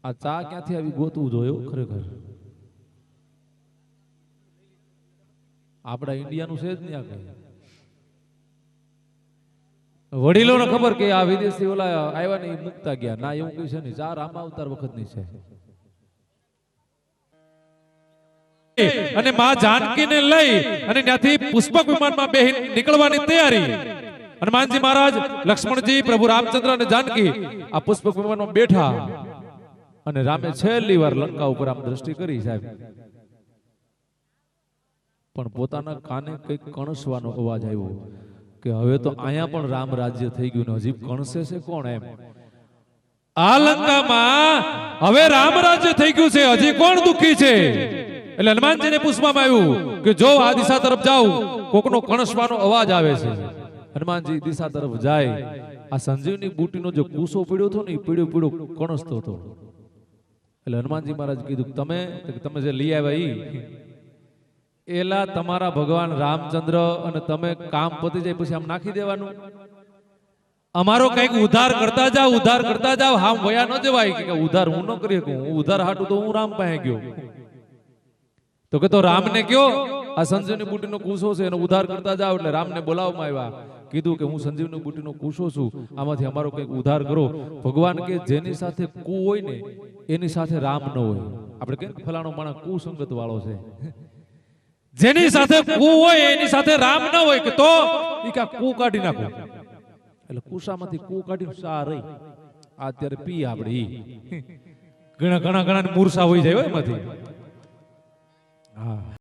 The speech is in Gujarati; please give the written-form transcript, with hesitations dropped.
આ ચા ક્યાંથી આવી ગોતવું જોયો ખરેખર આપડા ઇન્ડિયાનું છે જ નહીં આ કઈ વડીલોને ખબર કે આ વિદેશી ઓલા આવ્યા ને મુકતા ગયા ના એવું કઈ છે નહીં ચાર આમાં અવતાર વખતની છે અને માં જાનકીને લઈ અને ત્યાંથી પુષ્પક વિમાનમાં બેહી નીકળવાની તૈયારી હનુમાનજી મહારાજ લક્ષ્મણજી પ્રભુ રામચંદ્ર અને જાનકી આ પુષ્પક વિમાનમાં બેઠા અને રામે છેલ્લી વાર લંકા ઉપર આમ દ્રષ્ટિ કરી સાહેબ પણ પોતાના કાને કઈક કણસવાનો અવાજ આવ્યો કે હવે તો અહીંયા પણ રામ રાજ્ય થઈ ગયું ને હજી કણસે છે કોણ એમ આ લંકામાં હવે રામ રાજ્ય થઈ ગયું છે હજી કોણ દુખી છે એટલે હનુમાનજીને પૂછવામાં આવ્યું કે જો આ દિશા તરફ જાવ કોકનો કણસવાનો અવાજ આવે છે હનુમાનજી દિશા તરફ જાય આ સંજીવની બુટીનો જે કૂસો પડ્યો હતો ને એ પીળો પીળો કણસતો હતો એટલે હનુમાનજી મહારાજ કીધું તમે જે લઈ આવ્યા એલા તમારા ભગવાન રામચંદ્ર અને તમે કામ પતી જાય પછી આમ નાખી દેવાનું અમારો કઈક ઉધાર કરતા જાવ હામ વયા ન જવાય કે ઉધાર હું ન કરી શકું હું ઉધાર હાટું તો હું રામ પાસે ગયો તો કે તો રામને કયો આ સંજીવની બુટીનો કૂસો છે એનો ઉધાર કરતા જાવ એટલે રામને બોલાવવામાં આવ્યા કીધું કે હું સંજીવની બુટીનો કૂસો છું આમાંથી અમારો કઈક ઉધાર કરો ભગવાન કે જેની સાથે કુ હોય ને એની સાથે રામ ન હોય આપણે કે ફલાણો માણસ કુસંગત વાળો છે જેની સાથે કુ હોય એની સાથે રામ ન હોય કે તો ઈ કા કુ કાઢી નાખો એટલે કુસામાંથી કુ કાઢી સા રહી આ અત્યારે પી આપણે ઈ ઘણા મૂર્છા હોઈ જાય એમાંથી હા